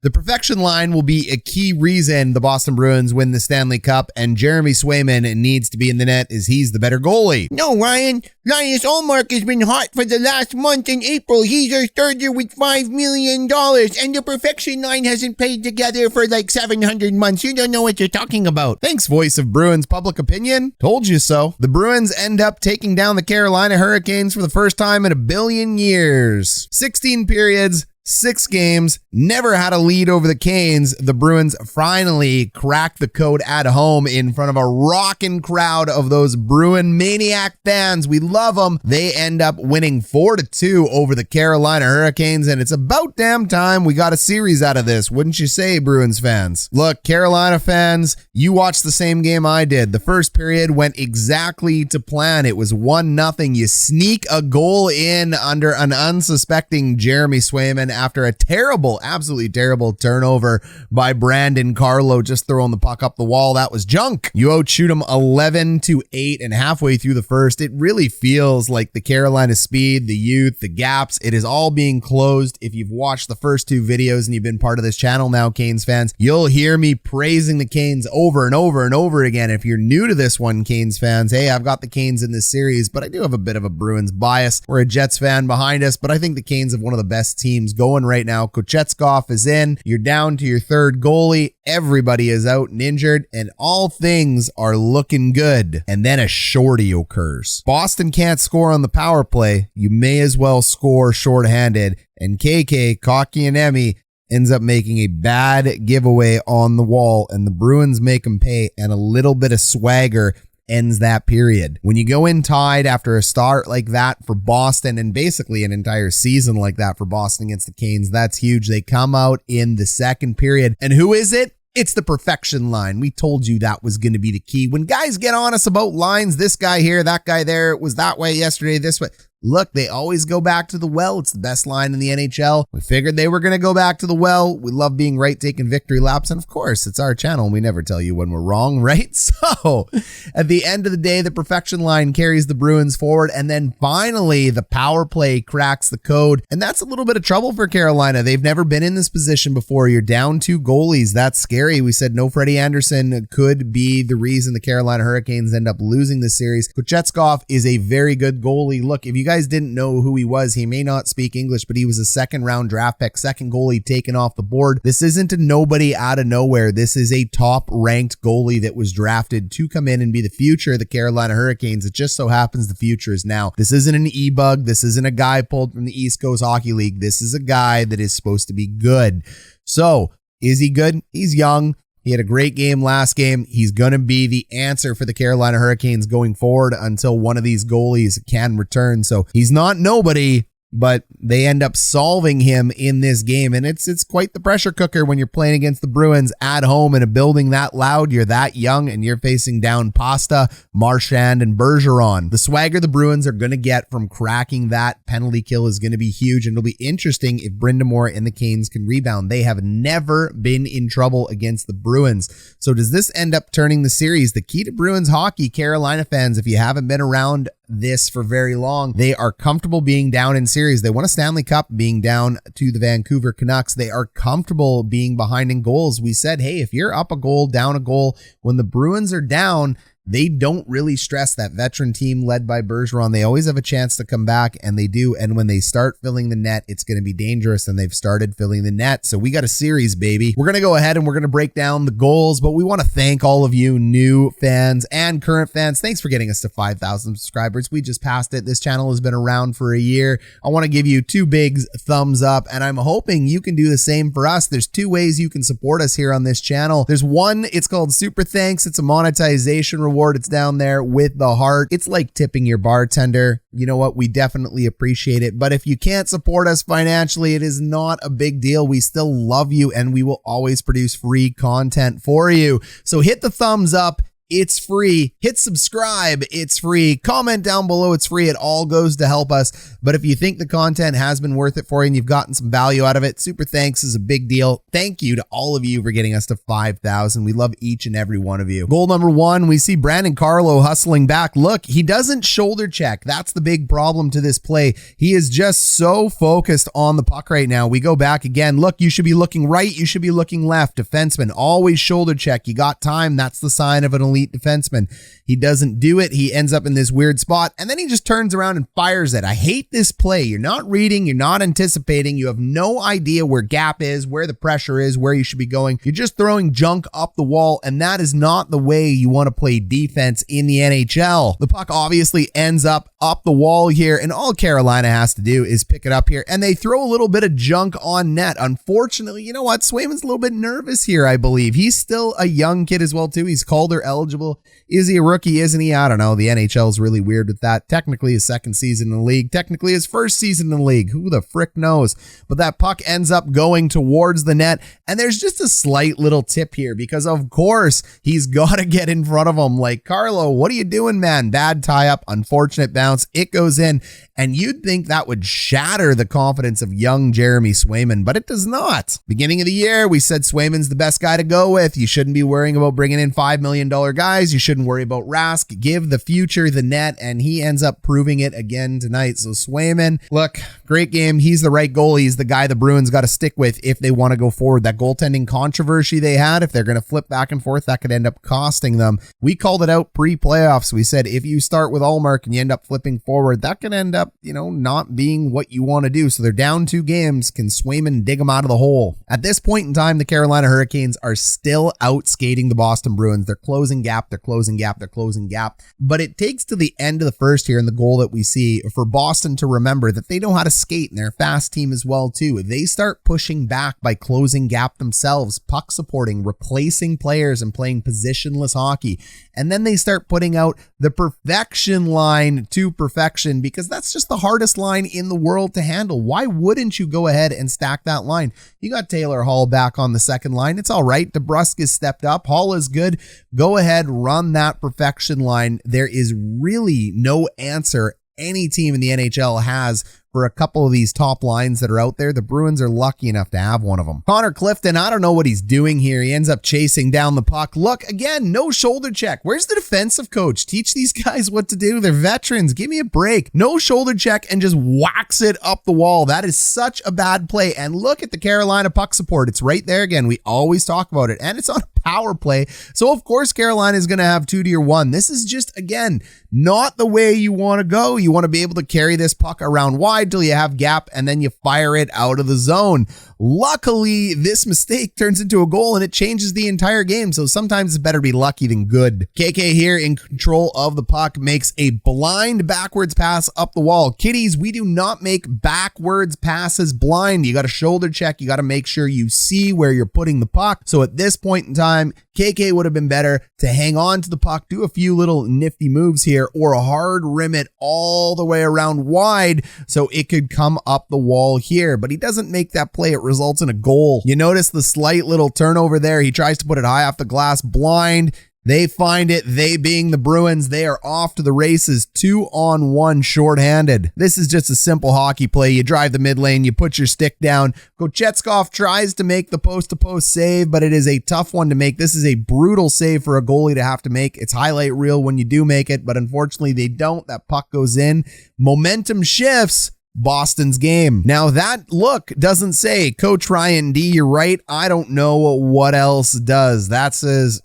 The perfection line will be a key reason the Boston Bruins win the Stanley Cup, and Jeremy Swayman needs to be in the net as he's the better goalie. No, Ryan. Linus Ullmark has been hot for the last month in April. He's our starter with $5 million, and the perfection line hasn't played together for like 700 months. You don't know what you're talking about. Thanks, voice of Bruins public opinion. Told you so. The Bruins end up taking down the Carolina Hurricanes for the first time in a billion years. 16 periods. 6 games, never had a lead over the Canes. The Bruins finally cracked the code at home in front of a rocking crowd of those Bruin maniac fans. We love them. They end up winning 4-2 over the Carolina Hurricanes, and it's about damn time we got a series out of this, wouldn't you say, Bruins fans? Look, Carolina fans, you watched the same game I did. The first period went exactly to plan. It was 1-0. You sneak a goal in under an unsuspecting Jeremy Swayman after a terrible, absolutely terrible turnover by Brandon Carlo, just throwing the puck up the wall. That was junk. You outshoot them 11-8, and halfway through the first, it really feels like the Carolina speed, the youth, the gaps, it is all being closed. If you've watched the first 2 videos and you've been part of this channel now, Canes fans, you'll hear me praising the Canes over and over and over again. If you're new to this one, Canes fans, hey, I've got the Canes in this series, but I do have a bit of a Bruins bias. We're a Jets fan behind us, but I think the Canes have one of the best teams going right now. Kochetkov is in. You're down to your 3rd goalie. Everybody is out and injured, and all things are looking good. And then a shorty occurs. Boston can't score on the power play. You may as well score shorthanded. And Kotkaniemi ends up making a bad giveaway on the wall, and the Bruins make him pay, and a little bit of swagger ends that period. When you go in tied after a start like that for Boston, and basically an entire season like that for Boston against the Canes, that's huge. They come out in the second period, and who is it? It's the perfection line. We told you that was going to be the key. When guys get on us about lines, this guy here, that guy there, it was that way yesterday, this way. Look, they always go back to the well. It's the best line in the NHL. We figured they were going to go back to the well. We love being right, taking victory laps. And of course, it's our channel, and we never tell you when we're wrong, right? So at the end of the day, the perfection line carries the Bruins forward. And then finally, the power play cracks the code. And that's a little bit of trouble for Carolina. They've never been in this position before. You're down 2 goalies. That's scary. We said no Freddie Anderson could be the reason the Carolina Hurricanes end up losing this series. Kochetkov is a very good goalie. Look, if you guys didn't know who he was, he may not speak English, but he was a 2nd round draft pick, 2nd goalie taken off the board. This isn't a nobody out of nowhere. This is a top ranked goalie that was drafted to come in and be the future of the Carolina Hurricanes. It just so happens the future is now. This isn't an e-bug. This isn't a guy pulled from the East Coast Hockey League. This is a guy that is supposed to be good. So is he good? He's young. He had a great game last game. He's going to be the answer for the Carolina Hurricanes going forward until one of these goalies can return. So he's not nobody, but they end up solving him in this game. And it's quite the pressure cooker when you're playing against the Bruins at home in a building that loud. You're that young, and you're facing down Pastnak, Marchand, and Bergeron. The swagger the Bruins are going to get from cracking that penalty kill is going to be huge, and it'll be interesting if Brind'Amour and the Canes can rebound. They have never been in trouble against the Bruins. So does this end up turning the series? The key to Bruins hockey, Carolina fans, if you haven't been around this for very long, they are comfortable being down in series. They won a Stanley Cup being down to the Vancouver Canucks. They are comfortable being behind in goals. We said, hey, if you're up a goal, down a goal, when the Bruins are down, they don't really stress. That veteran team led by Bergeron. They always have a chance to come back, and they do. And when they start filling the net, it's going to be dangerous, and they've started filling the net. So we got a series, baby. We're going to go ahead and we're going to break down the goals, but we want to thank all of you new fans and current fans. Thanks for getting us to 5,000 subscribers. We just passed it. This channel has been around for a year. I want to give you 2 big thumbs up, and I'm hoping you can do the same for us. There's 2 ways you can support us here on this channel. There's one, it's called Super Thanks. It's a monetization reward. It's down there with the heart. It's like tipping your bartender. You know what? We definitely appreciate it. But if you can't support us financially, it is not a big deal. We still love you, and we will always produce free content for you. So hit the thumbs up. It's free. Hit subscribe. It's free. Comment down below. It's free. It all goes to help us. But if you think the content has been worth it for you and you've gotten some value out of it, super thanks is a big deal. Thank you to all of you for getting us to 5,000. We love each and every one of you. Goal number 1, we see Brandon Carlo hustling back. Look, he doesn't shoulder check. That's the big problem to this play. He is just so focused on the puck right now. We go back again. Look, you should be looking right. You should be looking left. Defenseman, always shoulder check. You got time. That's the sign of an elite defenseman. He doesn't do it. He ends up in this weird spot, and then he just turns around and fires it. I hate this play. You're not reading. You're not anticipating. You have no idea where gap is, where the pressure is, where you should be going. You're just throwing junk up the wall, and that is not the way you want to play defense in the NHL. The puck obviously ends up the wall here, and all Carolina has to do is pick it up here, and they throw a little bit of junk on net. Unfortunately, you know what? Swayman's a little bit nervous here, I believe. He's still a young kid as well, too. He's Calder eligible. Is he a rookie? Isn't he? I don't know. The NHL is really weird with that. Technically his second season in the league. Technically his first season in the league. Who the frick knows? But that puck ends up going towards the net. And there's just a slight little tip here because, of course, he's got to get in front of him. Like, Carlo, what are you doing, man? Bad tie up. Unfortunate bounce. It goes in. And you'd think that would shatter the confidence of young Jeremy Swayman, but it does not. Beginning of the year, we said Swayman's the best guy to go with. You shouldn't be worrying about bringing in $5 million guys. You shouldn't worry about Rask. Give the future the net, and he ends up proving it again tonight. So Swayman, look, great game. He's the right goalie. He's the guy the Bruins got to stick with if they want to go forward. That goaltending controversy they had, if they're going to flip back and forth, that could end up costing them. We called it out pre-playoffs. We said if you start with Ullmark and you end up flipping forward, that could end up, not being what you want to do. So they're down 2 games. Can Swayman dig them out of the hole? At this point in time, the Carolina Hurricanes are still out skating the Boston Bruins. They're closing gap. They're closing gap. They're closing gap. But it takes to the end of the first here in the goal that we see for Boston to remember that they know how to skate, and they're a fast team as well too. They start pushing back by closing gap themselves, puck supporting, replacing players, and playing positionless hockey. And then they start putting out the perfection line to perfection because that's just the hardest line in the world to handle. Why wouldn't you go ahead and stack that line? You got Taylor Hall back on the second line. It's all right. DeBrusk is stepped up. Hall is good. Go ahead, run that perfection line. There is really no answer any team in the NHL has for a couple of these top lines that are out there. The Bruins are lucky enough to have one of them. Connor Clifton, I don't know what he's doing here. He ends up chasing down the puck. Look, again, no shoulder check. Where's the defensive coach? Teach these guys what to do. They're veterans. Give me a break. No shoulder check and just whacks it up the wall. That is such a bad play. And look at the Carolina puck support. It's right there again. We always talk about it. And it's on a power play. So, of course, Carolina is going to have 2 to your 1. This is just, again, not the way you want to go. You want to be able to carry this puck around wide till you have gap, and then you fire it out of the zone. Luckily, this mistake turns into a goal and it changes the entire game. So sometimes it's better to be lucky than good. KK here in control of the puck makes a blind backwards pass up the wall. Kiddies, we do not make backwards passes blind. You got to shoulder check. You got to make sure you see where you're putting the puck. So at this point in time, KK would have been better to hang on to the puck, do a few little nifty moves here, or hard rim it all the way around wide so it could come up the wall here. But he doesn't make that play. It results in a goal. You notice the slight little turnover there. He tries to put it high off the glass, blind. They find it, they being the Bruins, they are off to the races, 2-on-1 shorthanded. This is just a simple hockey play. You drive the mid lane, you put your stick down. Kochetkov tries to make the post-to-post save, but it is a tough one to make. This is a brutal save for a goalie to have to make. It's highlight reel when you do make it, but unfortunately they don't. That puck goes in. Momentum shifts. Boston's game. Now that look doesn't say, Coach Ryan D, you're right. I don't know what else does. That says,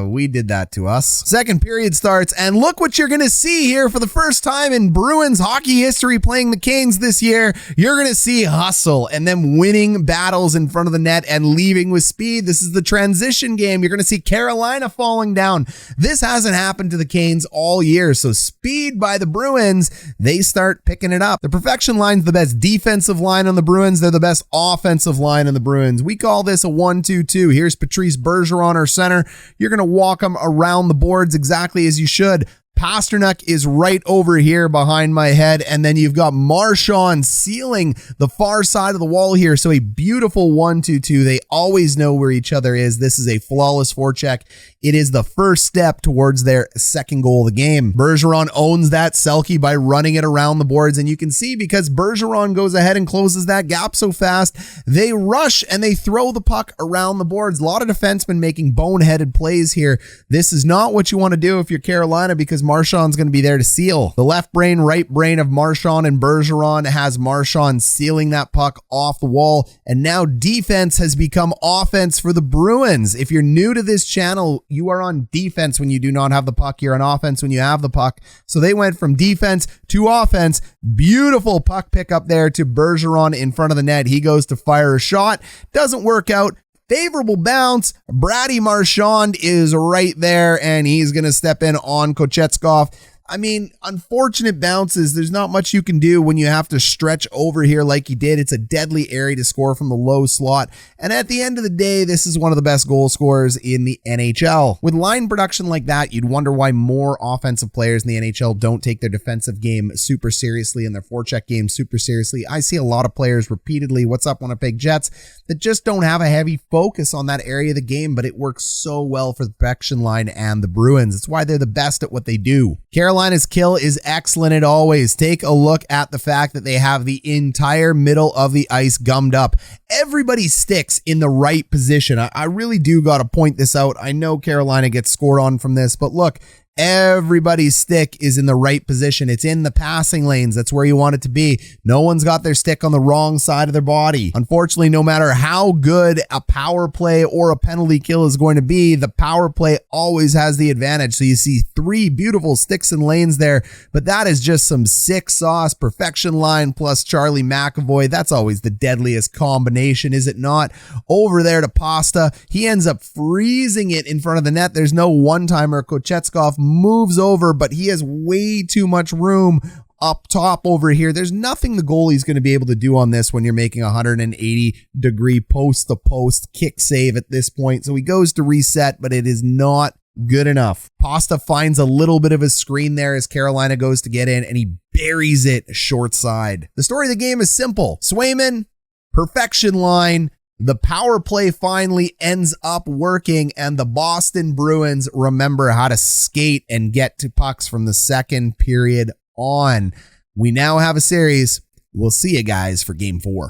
we did that to us. Second period starts, and look what you're going to see here for the first time in Bruins hockey history playing the Canes this year. You're going to see hustle and them winning battles in front of the net and leaving with speed. This is the transition game. You're going to see Carolina falling down. This hasn't happened to the Canes all year. So speed by the Bruins, they start picking it up. The perfection line's the best defensive line on the Bruins. They're the best offensive line on the Bruins. We call this a 1-2-2. Here's Patrice Bergeron, our center. You're going to walk him around the boards exactly as you should. Pastrnak is right over here behind my head, and then you've got Marchand sealing the far side of the wall here. So a beautiful 1-2-2. They always know where each other is. This is a flawless forecheck. It is the first step towards their second goal of the game. Bergeron owns that Selke by running it around the boards, and you can see because Bergeron goes ahead and closes that gap so fast, they rush and they throw the puck around the boards. A lot of defensemen making boneheaded plays here. This is not what you want to do if you're Carolina, because Marchand's going to be there to seal. The left brain, right brain of Marchand and Bergeron has Marchand sealing that puck off the wall, and now defense has become offense for the Bruins. If you're new to this channel, you are on defense when you do not have the puck. You're on offense when you have the puck. So they went from defense to offense. Beautiful puck pick up there to Bergeron in front of the net. He goes to fire a shot. Doesn't work out. Favorable bounce. Brady Marchand is right there, and he's going to step in on Kochetkov. I mean, unfortunate bounces. There's not much you can do when you have to stretch over here like you did. It's a deadly area to score from the low slot. And at the end of the day, this is one of the best goal scorers in the NHL. With line production like that, you'd wonder why more offensive players in the NHL don't take their defensive game super seriously and their forecheck game super seriously. I see a lot of players repeatedly, what's up Winnipeg Jets, that just don't have a heavy focus on that area of the game, but it works so well for the protection line and the Bruins. It's why they're the best at what they do. Carolina's kill is excellent as always. Take a look at the fact that they have the entire middle of the ice gummed up. Everybody sticks in the right position. I really do got to point this out. I know Carolina gets scored on from this, but look, everybody's stick is in the right position. It's in the passing lanes. That's where you want it to be. No one's got their stick on the wrong side of their body. Unfortunately, no matter how good a power play or a penalty kill is going to be, the power play always has the advantage. So you see 3 beautiful sticks and lanes there, but that is just some sick sauce perfection line plus Charlie McAvoy. That's always the deadliest combination, is it not? Over there to Pasta. He ends up freezing it in front of the net. There's no one-timer. Kochetkov moves over, but he has way too much room up top over here. There's nothing the goalie's going to be able to do on this when you're making a 180-degree post-to-post kick save at this point. So he goes to reset, but it is not good enough. Pasta finds a little bit of a screen there as Carolina goes to get in, and he buries it short side. The story of the game is simple. Swayman, perfection line. The power play finally ends up working, and the Boston Bruins remember how to skate and get to pucks from the second period on. We now have a series. We'll see you guys for Game 4.